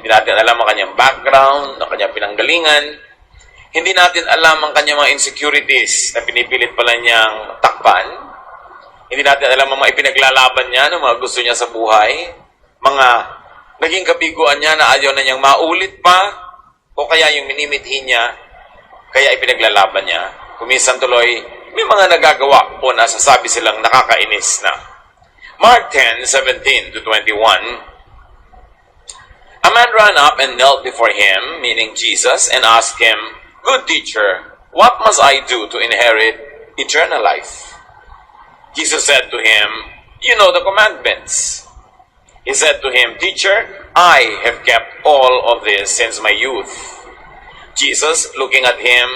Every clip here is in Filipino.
Hindi natin alam ang kanyang background, ang kanyang pinanggalingan. Hindi natin alam ang kanyang mga insecurities na pinipilit pala niyang takpan. Hindi natin alam ang mga ipinaglalaban niya, ang mga gusto niya sa buhay. Mga naging kabiguan niya na ayaw na niyang maulit pa, o kaya yung minimithi niya, kaya ipinaglalaban niya. Kuminsan tuloy, may mga nagagawa po na sasabi silang nakakainis na. Mark 10:17-21. A man ran up and knelt before him, meaning Jesus, and asked him, "Good teacher, what must I do to inherit eternal life?" Jesus said to him, "You know the commandments." He said to him, "Teacher, I have kept all of this since my youth." Jesus, looking at him,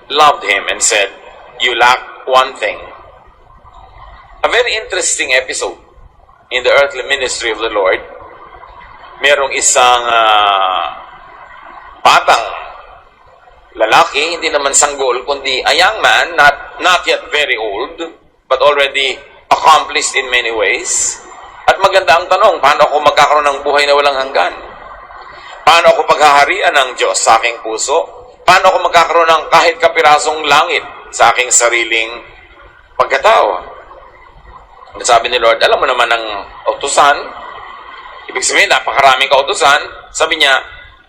loved him and said, "You lack one thing." A very interesting episode in the earthly ministry of the Lord. Merong isang batang lalaki, hindi naman sanggol, kundi a young man, not yet very old, but already accomplished in many ways. At maganda ang tanong, paano ako magkakaroon ng buhay na walang hanggan? Paano ako paghaharian ng Diyos sa aking puso? Paano ako magkakaroon ng kahit kapirasong langit sa aking sariling pagkatao? Sabi ni Lord, alam mo naman ang utusan. Ibig sabihin, napakaraming kautusan. Sabi niya,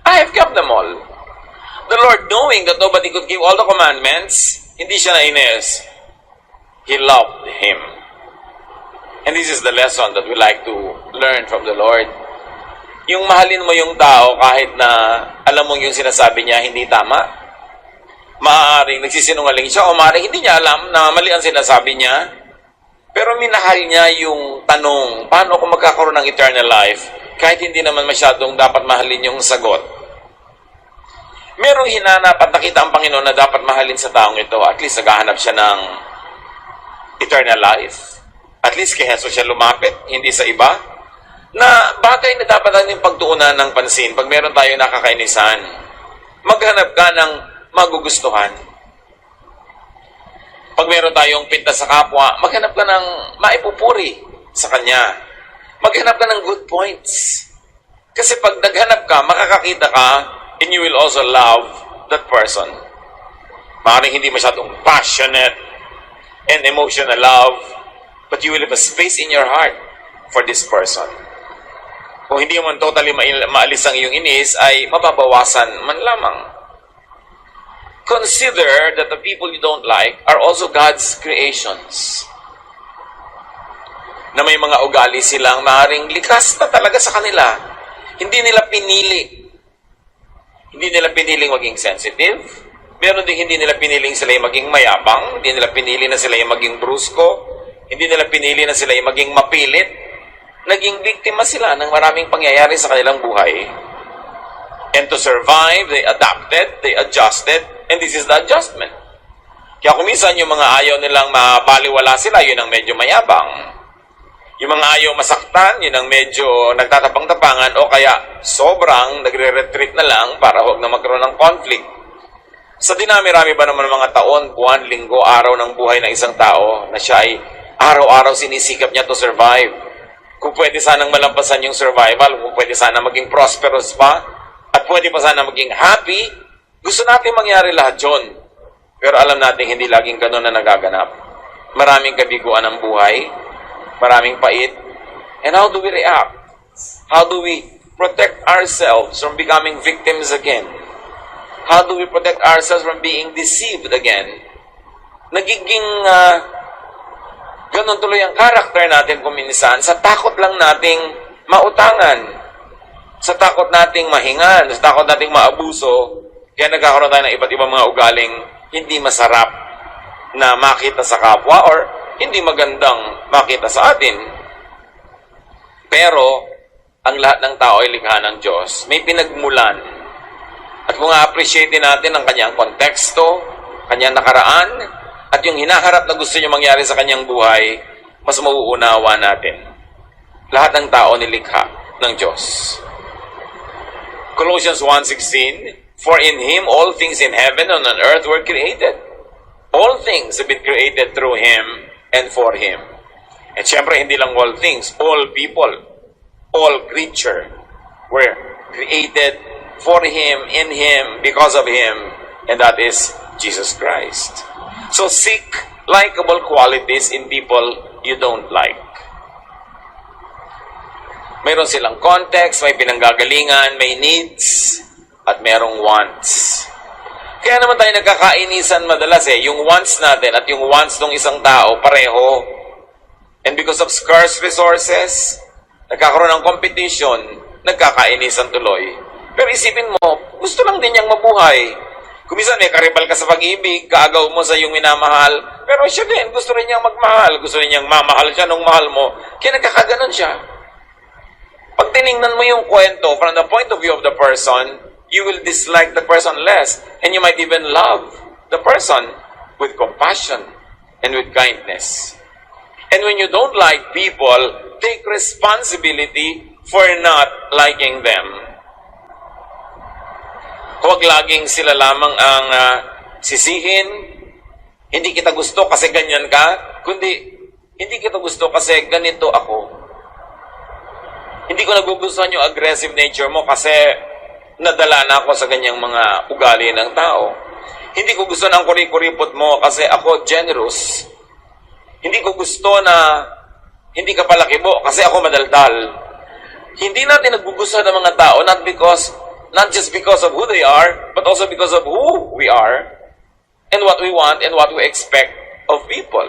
I have kept them all. The Lord, knowing that nobody could give all the commandments, hindi siya nainis. He loved him. And this is the lesson that we like to learn from the Lord. Yung mahalin mo yung tao kahit na alam mong yung sinasabi niya hindi tama. Maaaring nagsisinungaling siya o maaaring hindi niya alam na mali ang sinasabi niya. Pero minahal niya yung tanong, paano ako magkakaroon ng eternal life kahit hindi naman masyadong dapat mahalin yung sagot. Merong hinanap at nakita ang Panginoon na dapat mahalin sa taong ito. At least naghahanap siya ng eternal life. At least kay Jesus siya lumapit, hindi sa iba. Na bagay na dapat natin pagtuunan ng pansin pag meron tayo nakakainisan. Maghanap ka ng magugustuhan. Pag meron tayong pinta sa kapwa, maghanap ka ng maipupuri sa kanya. Maghanap ka ng good points. Kasi pag naghanap ka, makakakita ka, and you will also love that person. Maaaring hindi masyadong passionate and emotional love, but you will have a space in your heart for this person. Kung hindi man totally maalis ang iyong inis, ay mababawasan man lamang. Consider that the people you don't like are also God's creations. Na may mga ugali silang maaaring likas na talaga sa kanila. Hindi nila pinili. Hindi nila piniling maging sensitive. Meron din hindi nila piniling sila yung maging mayabang. Hindi nila pinili na sila yung maging brusko. Hindi nila pinili na sila yung maging mapilit. Naging biktima sila ng maraming pangyayari sa kanilang buhay. And to survive, they adapted, they adjusted, and this is the adjustment. Kaya kung minsan yung mga ayaw nilang mabaliwala sila, yun ang medyo mayabang. Yung mga ayaw masaktan, yun ang medyo nagtatapang-tapangan o kaya sobrang nagre-retreat na lang para huwag na magkaroon ng conflict. Sa dinami-rami ba naman ng mga taon, buwan, linggo, araw ng buhay ng isang tao na siya ay araw-araw sinisikap niya to survive. Kung pwede sanang malampasan yung survival, kung pwede sana maging prosperous pa, at pwede pa sana maging happy, gusto natin mangyari lahat yun. Pero alam natin hindi laging ganun na nagaganap. Maraming kabiguan ng buhay, maraming pait. And how do we react? How do we protect ourselves from becoming victims again? How do we protect ourselves from being deceived again? Nagiging ganun tuloy ang karakter natin kung minsan sa takot lang nating mautangan. Sa takot nating mahingan, sa takot nating maabuso, kaya nagkakaroon tayo ng iba't ibang mga ugaling hindi masarap na makita sa kapwa or hindi magandang makita sa atin. Pero, ang lahat ng tao ay likha ng Diyos. May pinagmulan. At kung a-appreciate natin ang kanyang konteksto, kanyang nakaraan, at yung hinaharap na gusto niya mangyari sa kanyang buhay, mas mauunawa natin. Lahat ng tao nilikha ng Diyos. Colossians 1:16, For in Him all things in heaven and on earth were created. All things have been created through Him and for Him. At syempre, hindi lang all things, all people, all creature were created for Him, in Him, because of Him, and that is Jesus Christ. So seek likable qualities in people you don't like. Mayroon silang context, may pinanggagalingan, may needs, at merong wants. Kaya naman tayo nagkakainisan madalas yung wants natin at yung wants ng isang tao, pareho. And because of scarce resources, nagkakaroon ng competition, nagkakainisan tuloy. Pero isipin mo, gusto lang din niyang mabuhay. Kung minsan may karibal ka sa pag-ibig, kaagaw mo sa iyong minamahal, pero siya din, gusto rin niyang magmahal, gusto rin niyang mamahal siya nung mahal mo, kaya nagkakaganon siya. Pag tinignan mo yung kwento from the point of view of the person, you will dislike the person less, and you might even love the person with compassion and with kindness. And when you don't like people, take responsibility for not liking them. Huwag laging sila lamang ang sisihin. Hindi kita gusto kasi ganyan ka, kundi hindi kita gusto kasi ganito ako. Hindi ko nagugustuhan yung aggressive nature mo kasi nadala na ako sa ganyang mga ugali ng tao. Hindi ko gusto ng kuri-kuripot mo kasi ako generous. Hindi ko gusto na hindi ka palakibo kasi ako madaldal. Hindi natin nagugustuhan ng mga tao not just because of who they are, but also because of who we are and what we want and what we expect of people.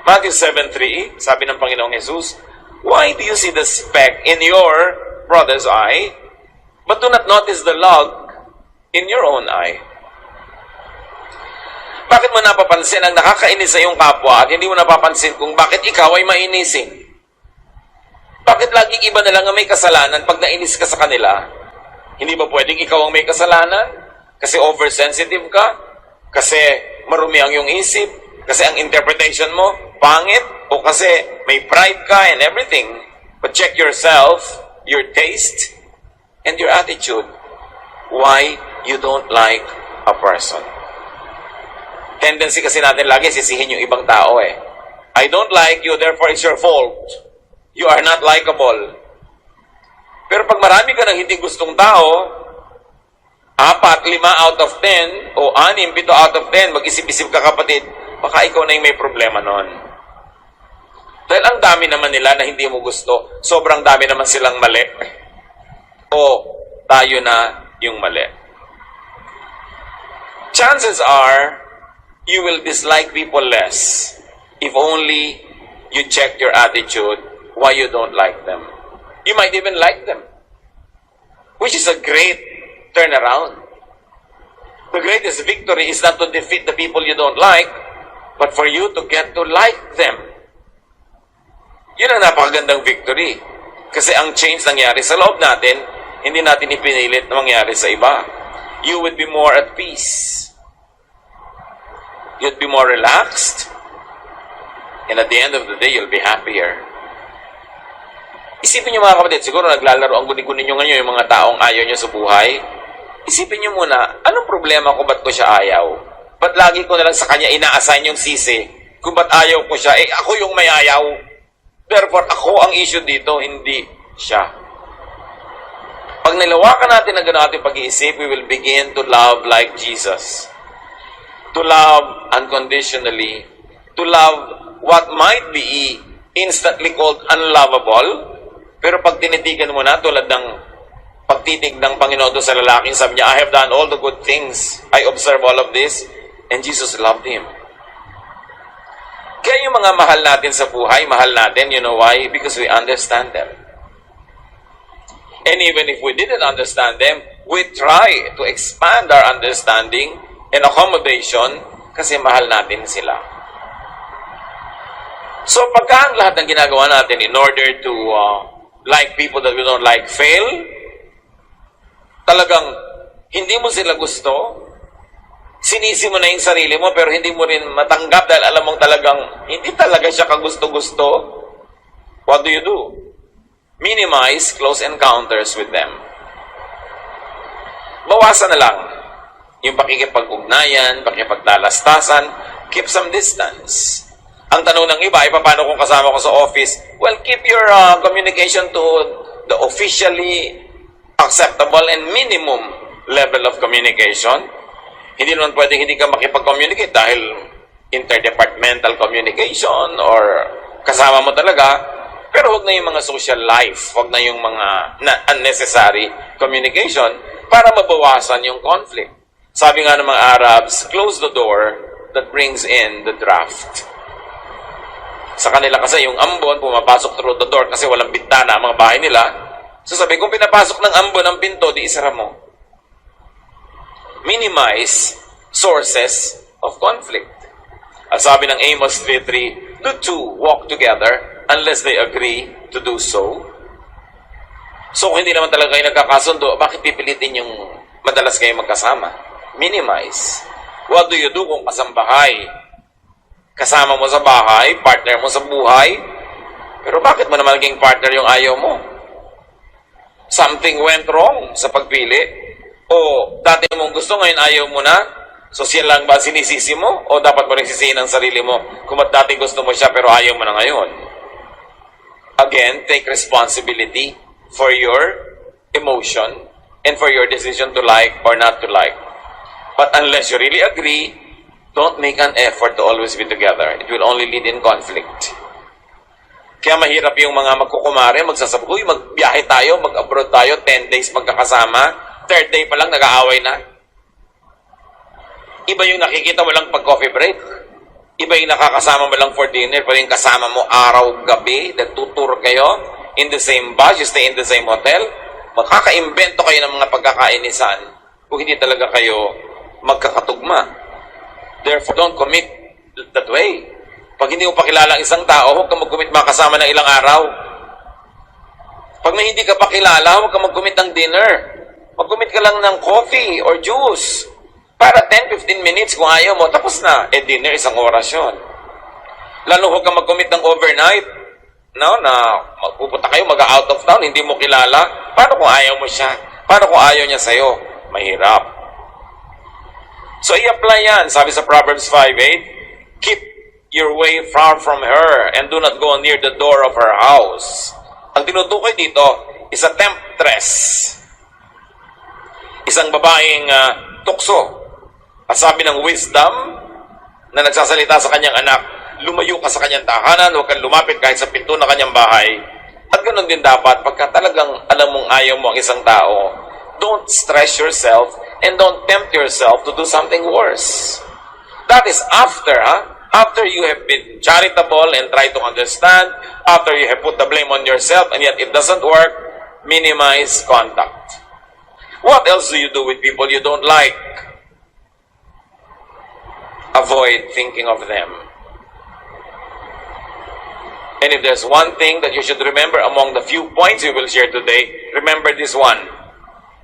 Matthew 7:3, sabi ng Panginoong Jesus, "Why do you see the speck in your brother's eye, but do not notice the log in your own eye?" Bakit mo napapansin ang nakakainis sa iyong kapwa at hindi mo napapansin kung bakit ikaw ay mainisin? Bakit laging iba na lang ang may kasalanan pag nainis ka sa kanila? Hindi ba pwedeng ikaw ang may kasalanan? Kasi oversensitive ka? Kasi marumi ang iyong isip? Kasi ang interpretation mo, pangit? O kasi may pride ka and everything? But check yourself, your taste, and your attitude. Why you don't like a person? Tendency kasi natin lagi sisihin yung ibang tao I don't like you, therefore it's your fault. You are not likable. Pero pag marami ka ng hindi gustong tao, 4, 5 out of 10, o 6, 7 out of 10, mag-isip-isip ka kapatid, baka ikaw na yung may problema nun. Dahil ang dami naman nila na hindi mo gusto, sobrang dami naman silang mali. O tayo na yung mali. Chances are, you will dislike people less if only you check your attitude why you don't like them. You might even like them, which is a great turnaround. The greatest victory is not to defeat the people you don't like, but for you to get to like them. Yun ang napakagandang victory. Kasi ang change nangyari sa loob natin, hindi natin ipinilit na mangyari sa iba. You would be more at peace. You'd be more relaxed. And at the end of the day, you'll be happier. Isipin niyo mga kapatid, siguro naglalaro ang guni-guni niyo ngayon yung mga taong ayaw niyo sa buhay. Isipin niyo muna, anong problema ko ba't ko siya ayaw? Ba't lagi ko na lang sa kanya ina-assign yung sisi? Kung ba't ayaw ko siya, ako yung may ayaw. Therefore, ako ang issue dito, hindi siya. Pag nilawakan natin ang gano'n ating pag-iisip, we will begin to love like Jesus. To love unconditionally. To love what might be instantly called unlovable. Pero pag tinitigan mo na, tulad ng pagtitig ng Panginoon doon sa lalaking, sabi niya, I have done all the good things. I observe all of this. And Jesus loved him. Kaya yung mga mahal natin sa buhay, mahal natin, you know why? Because we understand them. And even if we didn't understand them, we try to expand our understanding and accommodation kasi mahal natin sila. So pagka ang lahat ng ginagawa natin in order to like people that we don't like fail, talagang hindi mo sila gusto, sinisi mo na yung sarili mo pero hindi mo rin matanggap dahil alam mong talagang hindi talaga siya kagusto-gusto, what do? Minimize close encounters with them. Bawasan na lang yung pakikipag-ugnayan, pakikipagtalastasan, keep some distance. Ang tanong ng iba ay paano kung kasama ko sa office? Well, keep your communication to the officially acceptable and minimum level of communication. Hindi naman pwedeng hindi ka makipag-communicate dahil interdepartmental communication or kasama mo talaga. Pero huwag na yung mga social life, huwag na yung mga unnecessary communication para mabawasan yung conflict. Sabi nga ng mga Arabs, close the door that brings in the draft. Sa kanila kasi yung ambon, pumapasok through the door kasi walang bintana ang mga bahay nila. So sabi, kung pinapasok ng ambon ang pinto, di isara mo. Minimize sources of conflict. At sabi ng Amos 3:3, the two walk together unless they agree to do so. So kung hindi naman talaga kayo nagkakasundo, bakit pipilitin yung madalas kayo magkasama? Minimize. What do you do kung kasambahay? Kasama mo sa bahay, partner mo sa buhay, pero bakit mo naman naging partner yung ayaw mo? Something went wrong sa pagpili? O dati mong gusto, ngayon ayaw mo na? So siya lang ba sinisisi mo? O dapat mo rin sisihin ang sarili mo kung dati gusto mo siya pero ayaw mo na ngayon? Again, take responsibility for your emotion and for your decision to like or not to like. But unless you really agree, don't make an effort to always be together. It will only lead in conflict. Kaya mahirap yung mga magkukumare, magsasabi, uy, magbiyahe tayo, mag-abroad tayo, 10 days magkakasama, 3rd day pa lang nag-aaway na. Iba yung nakikita mo lang pag coffee break. Iba yung nakakasama mo lang for dinner, pero yung kasama mo araw-gabi, nagtutur kayo, in the same bus, you stay in the same hotel, makaka-invento kayo ng mga pagkakainisan kung hindi talaga kayo magkakatugma. Therefore, don't commit that way. Pag hindi mo pakilala ang isang tao, huwag kang mag-commit makasama ng ilang araw. Pag may hindi ka pakilala, huwag kang mag-commit ng dinner. Mag-commit ka lang ng coffee or juice. Para 10-15 minutes, kung ayaw mo, tapos na. Dinner, isang oras yun. Lalo huwag kang mag-commit ng overnight. No, na pupunta kayo, mag-out of town, hindi mo kilala. Paano kung ayaw mo siya? Paano kung ayaw niya sa'yo? Mahirap. So, i-apply yan. Sabi sa Proverbs 5:8, keep your way far from her and do not go near the door of her house. Ang tinutukoy dito is a temptress. Isang babaeng tukso. At sabi ng wisdom na nagsasalita sa kanyang anak, lumayo ka sa kanyang tahanan, huwag kang lumapit kahit sa pinto ng kanyang bahay. At ganoon din dapat, pagka talagang alam mong ayaw mo ang isang tao, don't stress yourself and don't tempt yourself to do something worse. That is after, after you have been charitable and try to understand, after you have put the blame on yourself and yet it doesn't work, minimize contact. What else do you do with people you don't like? Avoid thinking of them. And if there's one thing that you should remember among the few points we will share today, remember this one.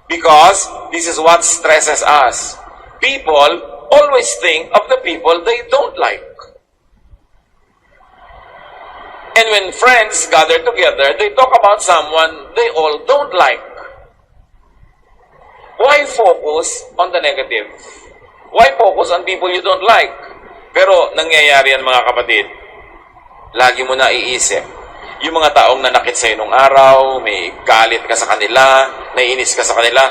Because this is what stresses us. People always think of the people they don't like. And when friends gather together, they talk about someone they all don't like. Why focus on the negative? Why focus on people you don't like? Pero nangyayari yan mga kapatid. Lagi mo na iisip. Yung mga taong nanakit sa'yo nung araw, may galit ka sa kanila, naiinis ka sa kanila,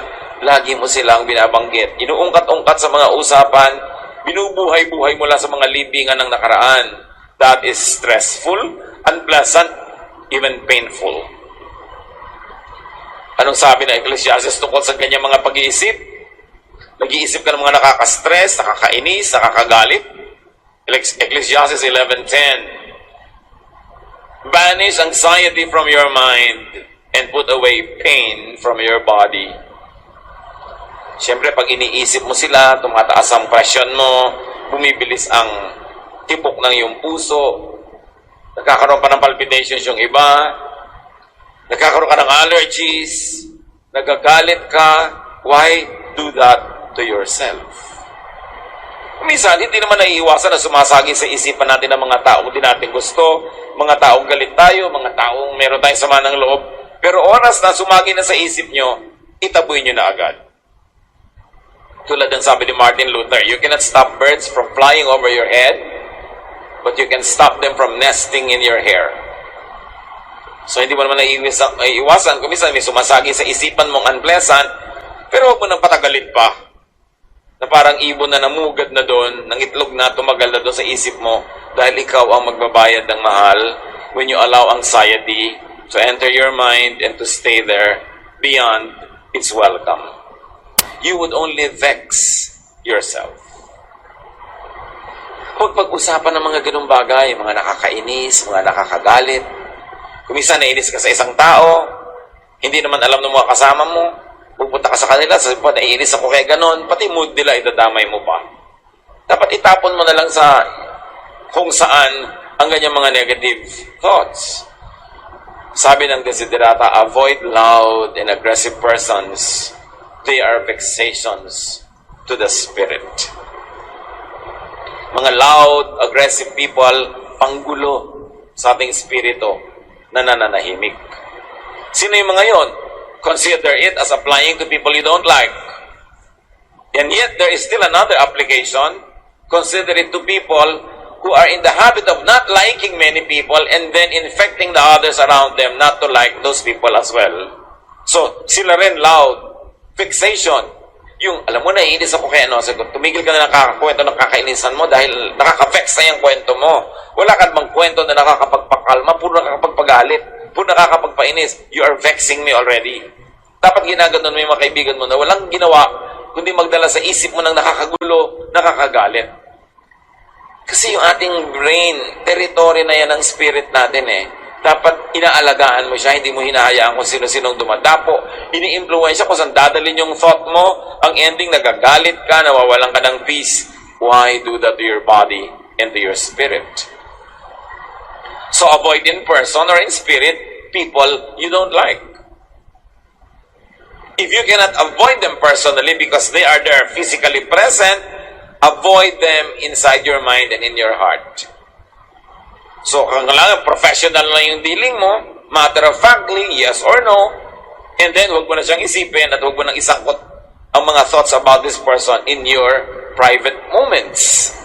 lagi mo silang binabanggit. Inuungkat-ungkat sa mga usapan, binubuhay-buhay mo lang sa mga libingan ng nakaraan. That is stressful, unpleasant, even painful. Anong sabi ng Ecclesiastes tungkol sa kanyang mga pag-iisip? Nag-iisip ka ng mga nakaka-stress, nakakainis, nakakagalit? Ecclesiastes 11:10. Banish anxiety from your mind and put away pain from your body. Siyempre, pag iniisip mo sila, tumataas ang presyon mo, bumibilis ang tibok ng iyong puso, nagkakaroon pa ng palpitations yung iba, nagkakaroon ka ng allergies, nagagalit ka. Why do that to yourself? Minsan, hindi naman naiiwasan na sumasagi sa isipan natin ng mga taong di natin gusto, mga taong galit tayo, mga taong meron tayong sama ng loob. Pero oras na sumagi na sa isip nyo, itaboy nyo na agad. Tulad ng sabi ni Martin Luther, you cannot stop birds from flying over your head, but you can stop them from nesting in your hair. So, hindi mo naman iwasan. Kung minsan may sumasagi sa isipan mong unpleasant, pero huwag mo nang patagalin pa. Na parang ibon na namugad na doon, ng itlog na tumagal na doon sa isip mo dahil ikaw ang magbabayad ng mahal when you allow anxiety to enter your mind and to stay there beyond its welcome. You would only vex yourself. Huwag pag-usapan ng mga ganung bagay, mga nakakainis, mga nakakagalit. Kung minsan nainis ka sa isang tao, hindi naman alam ng mga kasama mo, pupunta ka sa kanila, sabi po, naiinis ako kaya ganon, pati mood nila, idadamay mo pa. Dapat itapon mo na lang sa kung saan ang ganyang mga negative thoughts. Sabi ng Desiderata, avoid loud and aggressive persons. They are vexations to the spirit. Mga loud, aggressive people, panggulo sa ating spirito na nananahimik. Sino yung mga yon? Consider it as applying to people you don't like. And yet, there is still another application. Consider it to people who are in the habit of not liking many people and then infecting the others around them not to like those people as well. So, sila rin loud. Fixation. Yung, alam mo, naiinis ako kaya ano, tumigil ka na nakakakwento ng kakainisan mo dahil nakaka-vex na yung kwento mo. Wala ka bang kwento na nakakapagpakalma, puro nakakapagpagalit, puro nakakapagpainis. You are vexing me already. Dapat ginaganon mo yung mga kaibigan mo na walang ginawa, kundi magdala sa isip mo ng nakakagulo, nakakagalit. Kasi yung ating brain, territory na yan ng spirit natin eh. Dapat inaalagaan mo siya, hindi mo hinahayaan kung sino-sinong dumadapo. Ini-influensya kung saan dadalhin yung thought mo. Ang ending, nagagalit ka, nawawalan ka ng peace. Why do that to your body and to your spirit? So avoid in person or in spirit people you don't like. If you cannot avoid them personally because they are there physically present, avoid them inside your mind and in your heart. So, kailangan professional na yung dealing mo, matter of factly, yes or no, and then huwag mo na siyang isipin at huwag mo nang isangkot ang mga thoughts about this person in your private moments.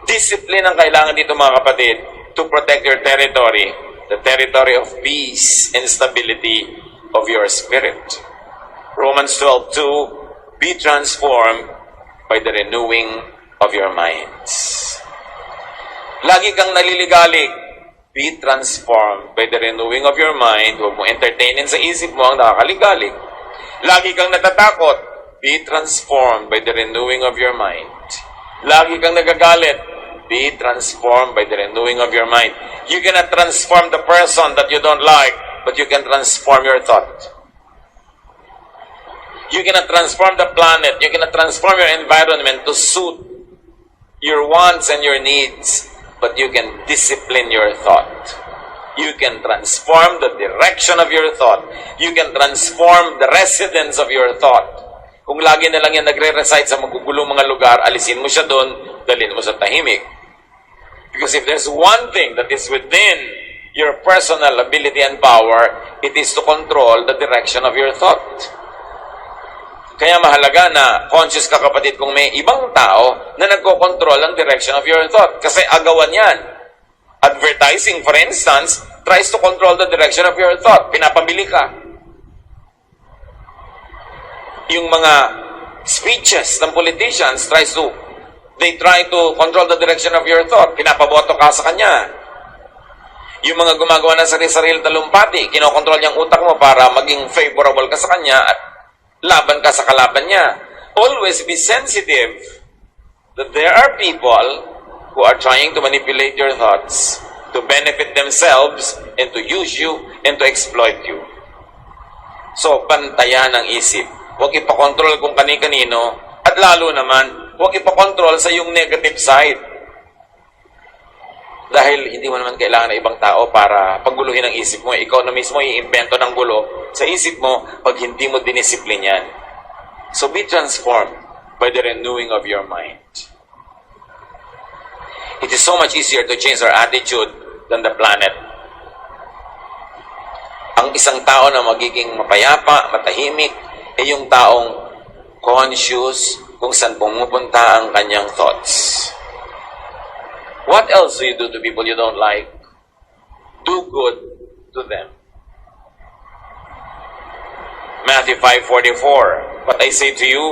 Discipline ang kailangan dito mga kapatid to protect your territory, the territory of peace and stability of your spirit. Romans 12:2, be transformed by the renewing of your minds. Lagi kang naliligalig, be transformed by the renewing of your mind. Huwag mo entertainin sa isip mo ang nakakaligalig. Lagi kang natatakot, be transformed by the renewing of your mind. Lagi kang nagagalit, be transformed by the renewing of your mind. You cannot transform the person that you don't like, but you can transform your thought. You cannot transform the planet. You cannot transform your environment to suit your wants and your needs. But you can discipline your thought. You can transform the direction of your thought. You can transform the residence of your thought. Kung lagi na lang yan nagre-reside sa magugulong mga lugar, alisin mo siya doon, dalhin mo sa tahimik. Because if there's one thing that is within your personal ability and power, it is to control the direction of your thought. Kaya mahalaga na conscious ka kapatid kung may ibang tao na nagkocontrol ang direction of your thought. Kasi agawan yan. Advertising, for instance, tries to control the direction of your thought. Pinapabili ka. Yung mga speeches ng politicians they try to control the direction of your thought. Pinapaboto ka sa kanya. Yung mga gumagawa ng sarili-sarili talumpati, kinokontrol niyang utak mo para maging favorable ka sa kanya at laban ka sa kalaban niya. Always be sensitive that there are people who are trying to manipulate your thoughts to benefit themselves and to use you and to exploit you. So, pantayan ang isip. Huwag ipakontrol kung kani-kanino at lalo naman, huwag ipakontrol sa yung negative side. Dahil hindi mo naman kailangan ng ibang tao para pagguluhin ang isip mo. Ikaw na mismo i-invento ng gulo sa isip mo pag hindi mo dinisiplin yan. So be transformed by the renewing of your mind. It is so much easier to change our attitude than the planet. Ang isang tao na magiging mapayapa, matahimik, ay yung taong conscious kung saan pumupunta ang kanyang thoughts. What else do you do to people you don't like? Do good to them. Matthew 5:44, but I say to you,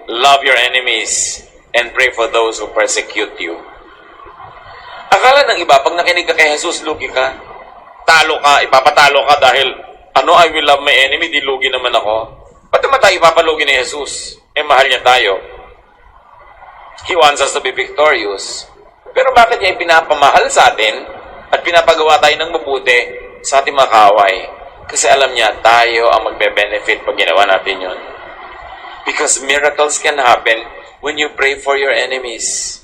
love your enemies and pray for those who persecute you. Akala ng iba, pag nakinig ka kay Jesus, lugi ka. Talo ka, ipapatalo ka dahil, I will love my enemy, di lugi naman ako. Ba't naman tayo ipapalugi ni Jesus? Mahal niya tayo. He wants us to be victorious. Pero bakit niya ipinapamahal sa atin at pinapagawa tayo ng mabuti sa ating mga kaaway? Kasi alam niya, tayo ang magbe-benefit pag ginawa natin yun. Because miracles can happen when you pray for your enemies.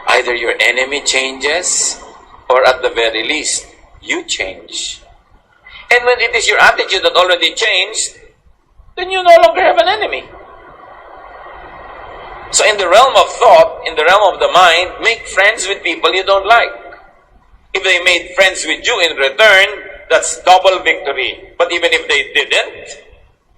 Either your enemy changes, or at the very least, you change. And when it is your attitude that already changed, then you no longer have an enemy. So in the realm of thought, in the realm of the mind, make friends with people you don't like. If they made friends with you in return, that's double victory. But even if they didn't,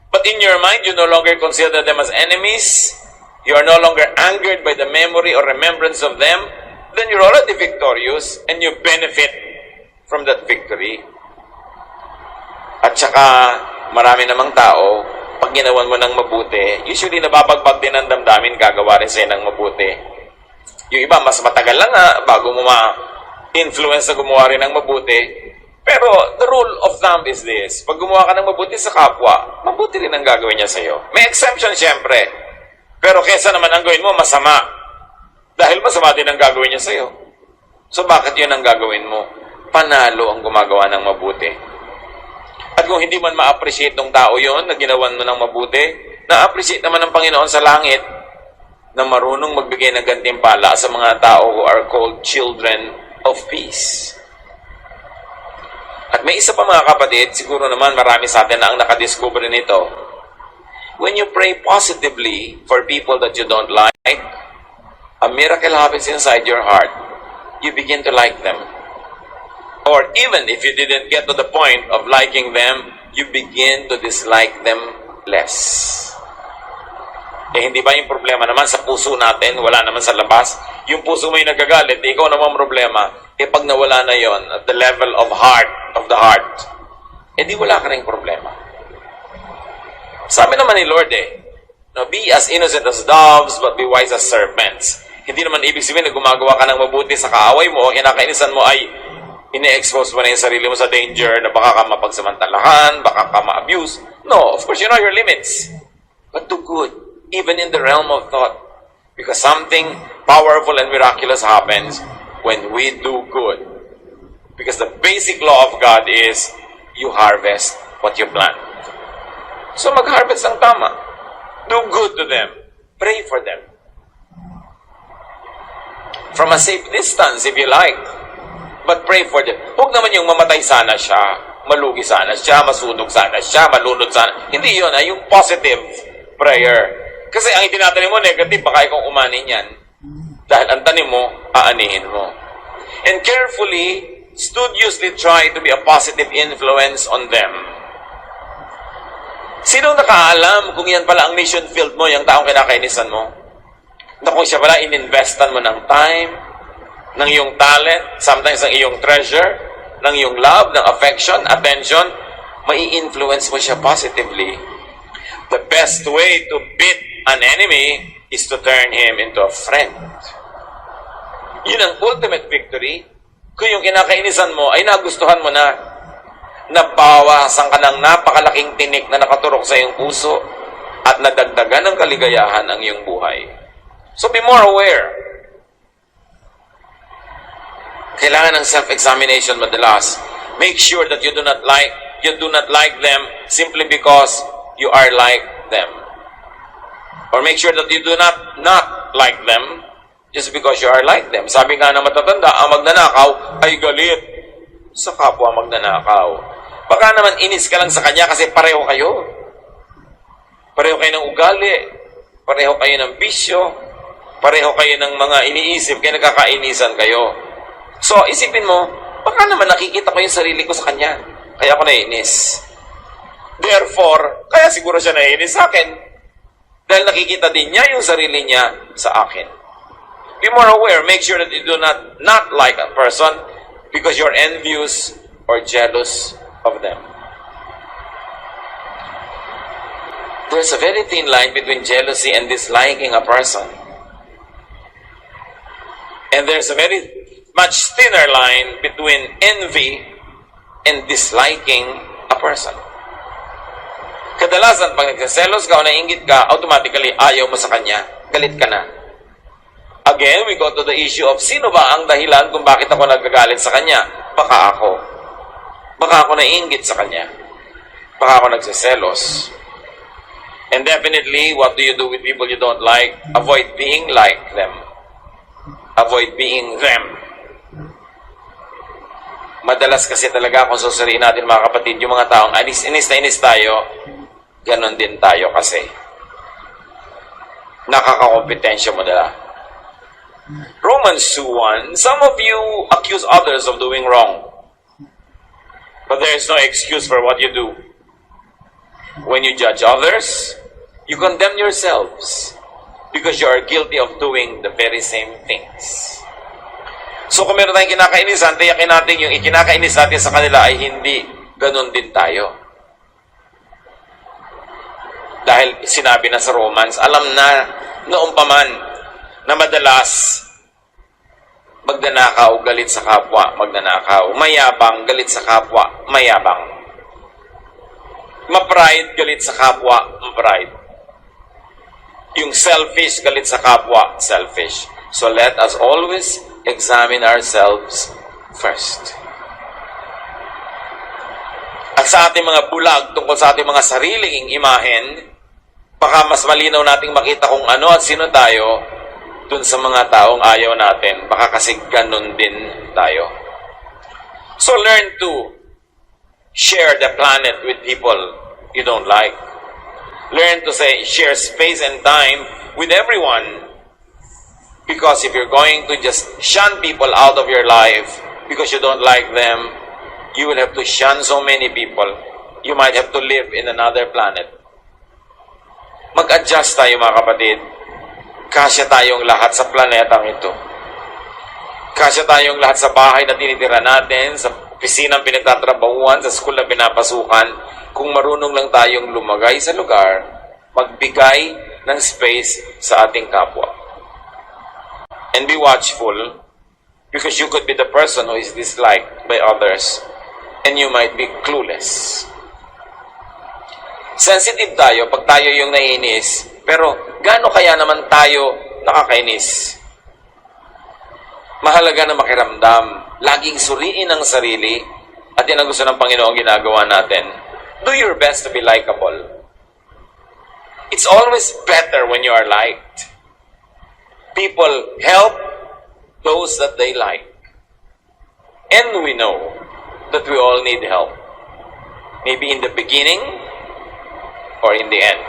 but in your mind, you no longer consider them as enemies, you are no longer angered by the memory or remembrance of them, then you're already victorious and you benefit from that victory. At saka, marami namang tao, pag ginawan mo ng mabuti, usually nababagbag din ang damdamin, gagawa rin sa'yo ng mabuti. Yung iba, mas matagal lang bago mo ma-influence na gumawa rin ng mabuti. Pero, the rule of thumb is this. Pag gumawa ka ng mabuti sa kapwa, mabuti rin ang gagawin niya sa'yo. May exemption, siyempre. Pero kesa naman ang gawin mo, masama. Dahil masama din ang gagawin niya sa'yo. So, bakit yun ang gagawin mo? Panalo ang gumagawa ng mabuti. At kung hindi man ma-appreciate ng tao yon na ginawan mo ng mabuti, na-appreciate naman ng Panginoon sa langit na marunong magbigay ng gantimpala sa mga tao who are called children of peace. At may isa pa mga kapatid, siguro naman marami sa atin na ang nakadiscover nito. When you pray positively for people that you don't like, a miracle happens inside your heart. You begin to like them. Or even if you didn't get to the point of liking them, you begin to dislike them less. Hindi ba yung problema naman sa puso natin, wala naman sa labas? Yung puso mo yung nagagalit, ikaw naman problema. Pag nawala na yon at the level of the heart, di wala ka rin problema. Sabi naman ni Lord be as innocent as doves, but be wise as serpents. Hindi naman ibig sabihin na gumagawa ka ng mabuti sa kaaway mo, kinakainisan mo ay ine-expose mo na yung sarili mo sa danger na baka ka mapagsamantalahan, baka ka ma-abuse. No, of course, you know your limits. But do good, even in the realm of thought. Because something powerful and miraculous happens when we do good. Because the basic law of God is, you harvest what you plant. So mag-harvest ng tama. Do good to them. Pray for them. From a safe distance, if you like. But pray for them. Huwag naman yung mamatay sana siya, malugi sana siya, masunog sana siya, malunod sana. Hindi yun, yung positive prayer. Kasi ang itinatanim mo, negative, baka ikaw umanin yan. Dahil ang tanim mo, aanihin mo. And carefully, studiously try to be a positive influence on them. Sino nakaalam kung yan pala ang mission field mo, yung taong kinakainisan mo? Na kung siya pala, ininvestan mo ng time, ng iyong talent, sometimes ng iyong treasure, ng iyong love, ng affection, attention, mai-influence mo siya positively. The best way to beat an enemy is to turn him into a friend. Yun ang ultimate victory. Kung yung kinakainisan mo ay nagustuhan mo na, nabawasan ka ng napakalaking tinik na nakaturok sa iyong puso at nadagdagan ng kaligayahan ang iyong buhay. So be more aware. Kailangan ng self-examination madalas. Make sure that you do not like them simply because you are like them. Or make sure that you do not like them just because you are like them. Sabi nga ng matatanda, ang magnanakaw ay galit sa kapwa magnanakaw. Baka naman inis ka lang sa kanya kasi pareho kayo. Pareho kayo ng ugali. Pareho kayo ng bisyo. Pareho kayo ng mga iniisip. Kaya nagkakainisan kayo. So, isipin mo, baka naman nakikita ko yung sarili ko sa kanya. Kaya ako naiinis. Therefore, kaya siguro siya naiinis sa akin. Dahil nakikita din niya yung sarili niya sa akin. Be more aware. Make sure that you do not like a person because you're envious or jealous of them. There's a very thin line between jealousy and disliking a person. And there's a very much thinner line between envy and disliking a person. Kadalasan, pag nagsaselos ka o nainggit ka, automatically ayaw mo sa kanya. Galit ka na. Again, we go to the issue of sino ba ang dahilan kung bakit ako nagagalit sa kanya? Baka ako. Baka ako nainggit sa kanya. Baka ako nagsaselos. And definitely, what do you do with people you don't like? Avoid being like them. Avoid being them. Madalas kasi talaga kung susuriin natin mga kapatid, yung mga taong inis na inis tayo, ganon din tayo kasi. Nakakakompetensya mo nila. Romans 2:1, some of you accuse others of doing wrong. But there is no excuse for what you do. When you judge others, you condemn yourselves because you are guilty of doing the very same things. So kung meron tayong kinakainisan, tiyakin natin yung ikinakainis natin sa kanila ay hindi ganun din tayo. Dahil sinabi na sa Romans, alam na noong paman na madalas magnanakaw, galit sa kapwa, magnanakaw. Mayabang, galit sa kapwa, mayabang. Ma-pride, galit sa kapwa, ma-pride. Yung selfish, galit sa kapwa, selfish. So let us always examine ourselves first. At sa ating mga bulag tungkol sa ating mga sariling imahen, baka mas malinaw nating makita kung ano at sino tayo dun sa mga taong ayaw natin. Baka kasi ganun din tayo. So learn to share the planet with people you don't like. Learn to share space and time with everyone. Because if you're going to just shun people out of your life because you don't like them, you will have to shun so many people. You might have to live in another planet. Mag-adjust tayo mga kapatid. Kasya tayong lahat sa planetang ito. Kasya tayong lahat sa bahay na tinitira natin, sa opisinang pinagtatrabahuan, sa school na pinapasukan. Kung marunong lang tayong lumagay sa lugar, magbigay ng space sa ating kapwa. And be watchful, because you could be the person who is disliked by others, and you might be clueless. Sensitive tayo pag tayo yung naiinis, pero gaano kaya naman tayo nakakainis? Mahalaga na makiramdam, laging suriin ang sarili, at yan ang gusto ng Panginoon ginagawa natin. Do your best to be likable. It's always better when you are liked. People help those that they like. And we know that we all need help. Maybe in the beginning or in the end.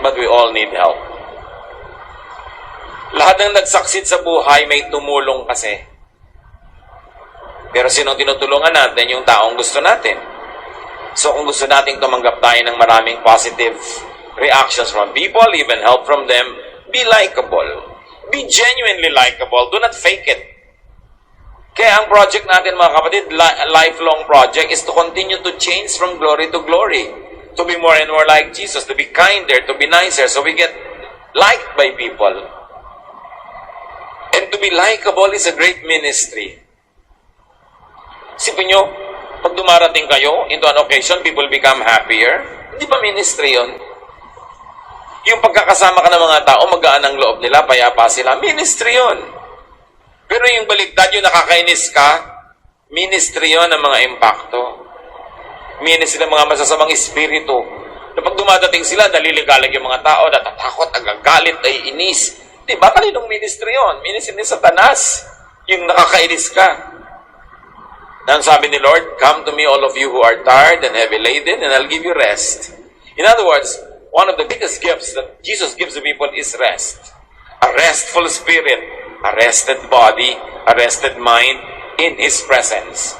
But we all need help. Lahat ng nagsaksid sa buhay may tumulong kasi. Pero sinong tinutulungan natin? Yung taong gusto natin. So kung gusto nating tumanggap tayo ng maraming positive reactions from people, even help from them, be likable. Be genuinely likable. Do not fake it. Kaya ang project natin mga kapatid, lifelong project, is to continue to change from glory to glory. To be more and more like Jesus, to be kinder, to be nicer, so we get liked by people. And to be likable is a great ministry. Sipin nyo, pag dumarating kayo into an occasion, people become happier. Hindi ba ministry yun? Yung pagkakasama ka ng mga tao, magaan ang loob nila, payapa sila, ministry yun. Pero yung baligtad, yung nakakainis ka, ministry yun ng mga impacto. Ministry ng mga masasamang espiritu. Na pag dumadating sila, naliligalig yung mga tao, natatakot, agagalit, ay inis. Diba? Kaninong ministry yun? Ministry ni Satanas. Yung nakakainis ka. Nang sabi ni Lord, come to me all of you who are tired and heavy laden, and I'll give you rest. In other words, one of the biggest gifts that Jesus gives to people is rest. A restful spirit, a rested body, a rested mind in His presence.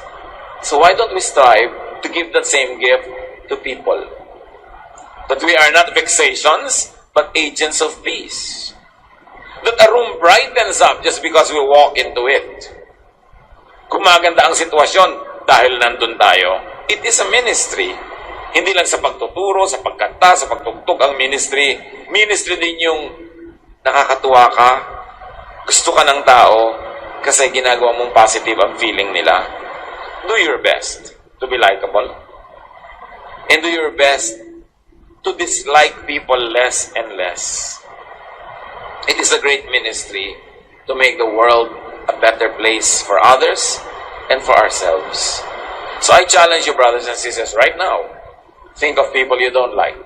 So why don't we strive to give that same gift to people? That we are not vexations, but agents of peace. That a room brightens up just because we walk into it. Kung maganda ang sitwasyon dahil nandun tayo, it is a ministry. Hindi lang sa pagtuturo, sa pagkanta, sa pagtugtog ang ministry. Ministry din yung nakakatuwa ka, gusto ka ng tao, kasi ginagawa mong positive ang feeling nila. Do your best to be likable. And do your best to dislike people less and less. It is a great ministry to make the world a better place for others and for ourselves. So I challenge you, brothers and sisters, right now, think of people you don't like.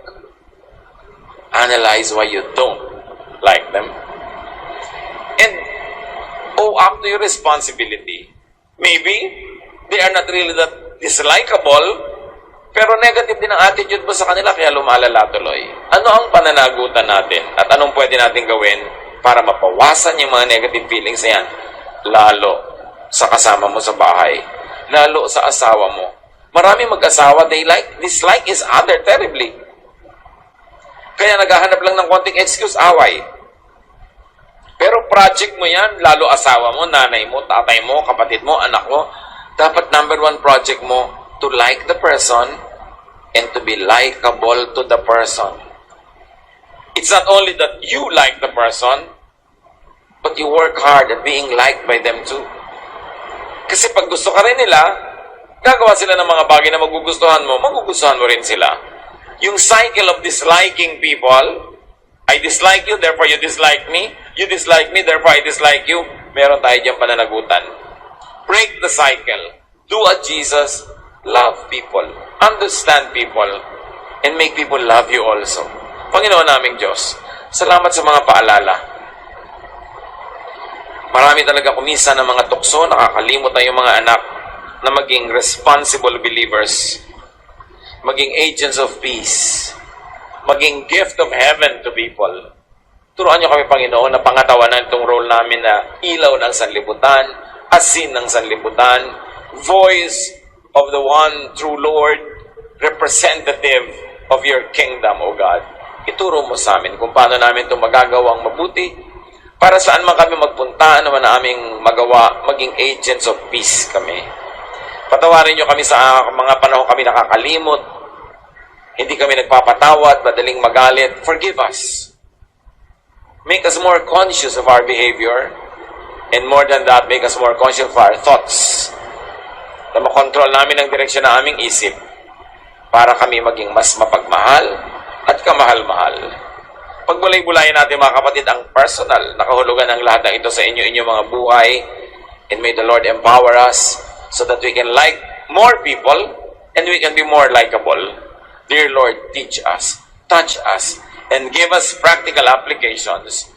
Analyze why you don't like them. And owe up to your responsibility. Maybe they are not really that dislikable, pero negative din ang attitude mo sa kanila kaya lumalala tuloy. Ano ang pananagutan natin at anong pwede natin gawin para mapawasan yung mga negative feelings na yan? Lalo sa kasama mo sa bahay. Lalo sa asawa mo. Marami mag-asawa, dislike is other terribly. Kaya naghahanap lang ng konting excuse, away. Pero project mo yan, lalo asawa mo, nanay mo, tatay mo, kapatid mo, anak mo. Dapat number one project mo, to like the person and to be likable to the person. It's not only that you like the person, but you work hard at being liked by them too. Kasi pag gusto ka rin nila, gagawa sila ng mga bagay na magugustuhan mo rin sila. Yung cycle of disliking people, I dislike you, therefore you dislike me. You dislike me, therefore I dislike you. Meron tayo diyang pananagutan. Break the cycle. Do what Jesus love people, understand people, and make people love you also. Panginoon naming Diyos, salamat sa mga paalala. Marami talaga kumisa ng mga tukso, nakakalimot tayong mga anak na maging responsible believers, maging agents of peace, maging gift of heaven to people. Turuan niyo kami, Panginoon, na pangatawanan itong role namin na ilaw ng sanlibutan, asin ng sanlibutan, voice of the one true Lord, representative of your kingdom, O God. Ituro mo sa amin kung paano namin ito magagawang mabuti, para saan man kami magpunta, ano man aming magawa, maging agents of peace kami. Patawarin niyo kami sa mga panahon kami nakakalimot, hindi kami nagpapatawad, madaling magalit. Forgive us. Make us more conscious of our behavior, and more than that, make us more conscious of our thoughts, na makontrol namin ang direksyon ng aming isip para kami maging mas mapagmahal at kamahal-mahal. Pagbulay-bulayan natin, mga kapatid, ang personal na kahulugan ng lahat ng ito sa inyong mga buhay, and may the Lord empower us so that we can like more people and we can be more likable. Dear Lord, teach us, touch us, and give us practical applications